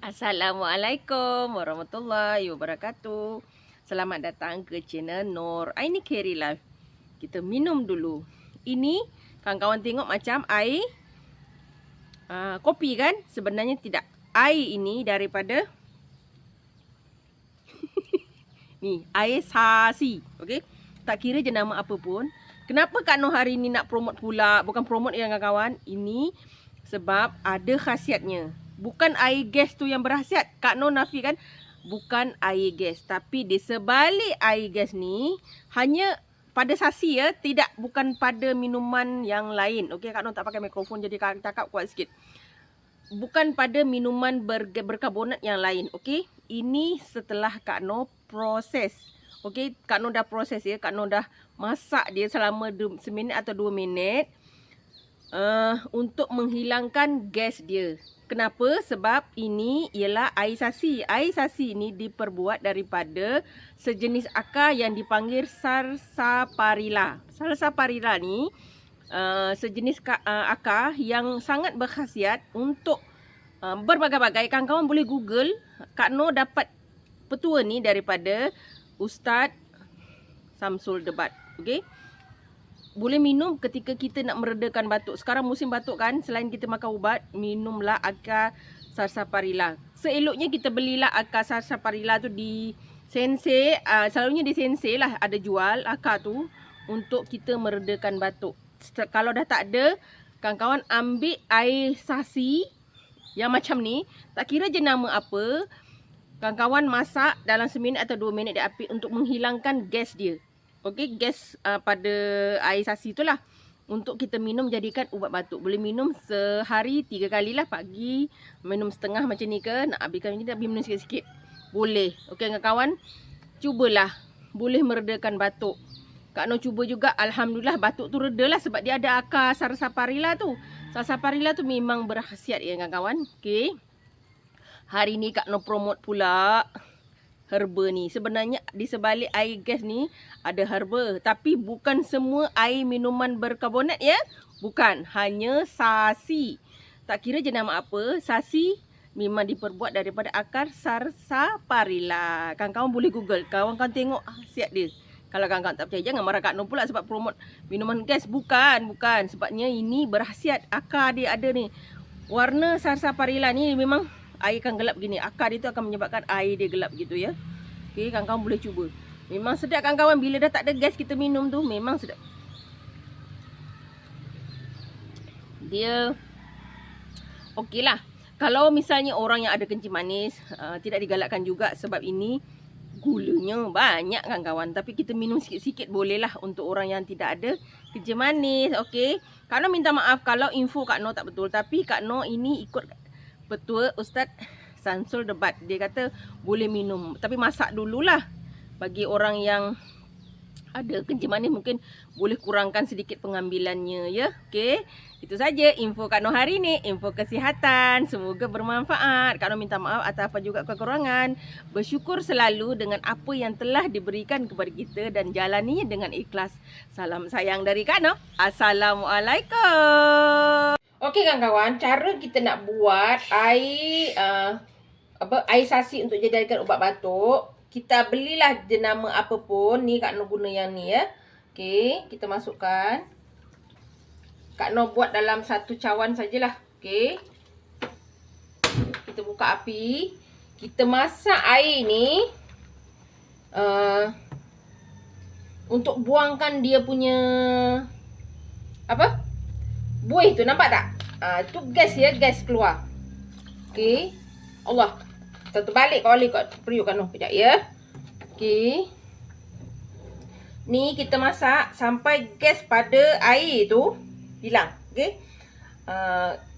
Assalamualaikum warahmatullahi wabarakatuh. Selamat datang ke channel Nur Aini Carry Life. Kita minum dulu. Ini kawan-kawan tengok macam air kopi kan? Sebenarnya tidak. Air ini daripada ni air sasi. Okey. Tak kira je nama apa pun. Kenapa Kak Nur hari ni nak promote pula? Bukan promote ya kawan-kawan. Ini sebab ada khasiatnya. Bukan air gas tu yang berkhasiat. Kak Nur nafikan bukan air gas. Tapi di sebalik air gas ni hanya pada sasi ya. Tidak, bukan pada minuman yang lain. Okey, Kak Nur tak pakai mikrofon jadi Kak cakap kuat sikit. Bukan pada minuman berkarbonat yang lain. Okey, ini setelah Kak Nur proses. Okey, Kak Nur dah proses ya. Kak Nur dah masak dia selama seminit atau 2 minit. Untuk menghilangkan gas dia. Kenapa? Sebab ini ialah air sasi. Air sasi ini diperbuat daripada sejenis akar yang dipanggil sarsaparilla. Sarsaparilla ni sejenis akar yang sangat berkhasiat untuk berbagai-bagai. Kawan-kawan boleh Google. Kak Nur dapat petua ni daripada Ustaz Samsul Debat. Okey. Boleh minum ketika kita nak meredakan batuk. Sekarang musim batuk kan, selain kita makan ubat, minumlah akar sarsaparilla. Seeloknya kita belilah akar sarsaparilla tu di sensei. Selalunya di sensei lah ada jual akar tu untuk kita meredakan batuk. Kalau dah tak ada, kawan-kawan ambil air sasi yang macam ni, tak kira je nama apa, kawan-kawan masak dalam seminit atau 2 minit di api untuk menghilangkan gas dia. Okey, gas pada air sasi tu lah. Untuk kita minum jadikan ubat batuk. Boleh minum sehari 3 kali lah. Pagi minum setengah macam ni ke. Nak habiskan macam ni, nak minum sikit-sikit. Boleh. Okey kawan-kawan, cubalah. Boleh meredakan batuk. Kak Nur cuba juga. Alhamdulillah batuk tu reda lah. Sebab dia ada akar sarsaparilla tu. Sarsaparilla tu memang berkhasiat ya kawan-kawan. Okey. Hari ni Kak Nur promote pula herba ni. Sebenarnya di sebalik air gas ni ada herba. Tapi bukan semua air minuman berkarbonat ya. Bukan. Hanya sasi. Tak kira je nama apa. Sasi memang diperbuat daripada akar sarsaparilla. Kawan-kawan boleh Google. Kawan-kawan tengok khasiat dia. Kalau kawan-kawan tak percaya, jangan marah Kak Nur pula sebab promote minuman gas. Bukan. Bukan. Sebabnya ini berkhasiat. Akar dia ada ni. Warna sarsaparilla ni memang air akan gelap gini. Akar dia tu akan menyebabkan air dia gelap gitu ya. Okey, kawan-kawan boleh cuba. Memang sedap kawan-kawan. Bila dah tak ada gas kita minum tu, memang sedap. Dia okey lah. Kalau misalnya orang yang ada kencing manis, tidak digalakkan juga sebab ini gulanya banyak kawan-kawan. Tapi kita minum sikit-sikit boleh lah untuk orang yang tidak ada kencing manis. Okey. Kak Nur minta maaf kalau info Kak Nur tak betul. Tapi Kak Nur ini ikut petua Ustaz Samsul Debat. Dia kata boleh minum. Tapi masak dululah. Bagi orang yang ada kencing manis mungkin boleh kurangkan sedikit pengambilannya ya. Okey. Itu saja info Kak Nur hari ni. Info kesihatan. Semoga bermanfaat. Kak Nur minta maaf atas apa juga kekurangan. Bersyukur selalu dengan apa yang telah diberikan kepada kita dan jalaninya dengan ikhlas. Salam sayang dari Kak Nur. Assalamualaikum. Okey kawan-kawan, cara kita nak buat air air sasi untuk jadikan ubat batuk. Kita belilah jenama apa pun. Ni Kak Nur guna yang ni ya. Okey, kita masukkan. Kak Nur buat dalam satu cawan sajalah. Okey. Kita buka api. Kita masak air ni untuk buangkan dia punya apa? Buih tu, nampak tak? Tu gas ya, gas keluar. Okey. Allah. Kita terbalik kali kat periuk Kak Nur. Kejap ya. Okey. Ni kita masak sampai gas pada air tu hilang. Okey.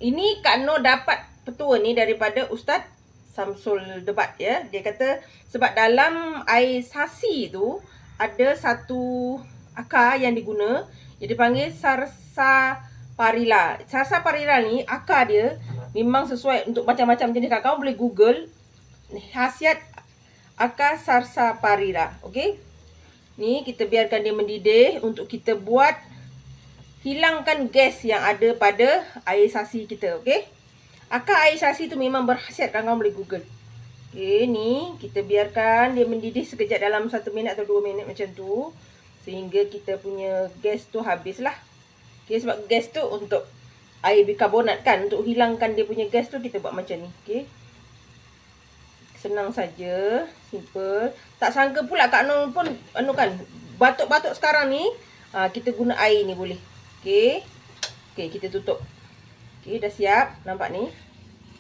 Ini Kak Nur dapat petua ni daripada Ustaz Samsul Debat ya. Dia kata sebab dalam air sasi tu ada satu akar yang diguna yang dipanggil sarsaparilla. Sarsaparilla ni akar dia memang sesuai untuk macam-macam jenis. Kawan-kawan boleh Google khasiat akar sarsaparilla. Okey. Ni kita biarkan dia mendidih untuk kita buat hilangkan gas yang ada pada air sasi kita. Okey. Akar air sasi tu memang berkhasiat, kawan-kawan boleh google. Okey, ni kita biarkan dia mendidih sekejap dalam 1 minit atau 2 minit macam tu. Sehingga kita punya gas tu habislah. Okey, sebab gas tu untuk air bikarbonat kan. Untuk hilangkan dia punya gas tu kita buat macam ni. Okey. Senang saja, simple. Tak sangka pula Kak Nur pun kan batuk-batuk sekarang ni, kita guna air ni boleh. Okey. Okey, kita tutup. Okey, dah siap. Nampak ni?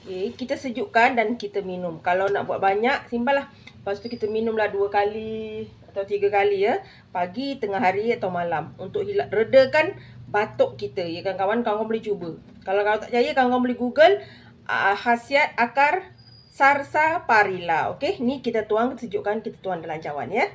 Okey, kita sejukkan dan kita minum. Kalau nak buat banyak, simpan lah. Lepas tu kita minumlah 2 kali atau 3 kali ya. Pagi, tengah hari atau malam. Untuk redakan batuk kita. Ya kan kawan? Kawan boleh cuba. Kalau tak percaya, kawan boleh google khasiat akar sarsaparilla. Okey, ni kita tuang, kita sejukkan, kita tuang dalam cawan ya.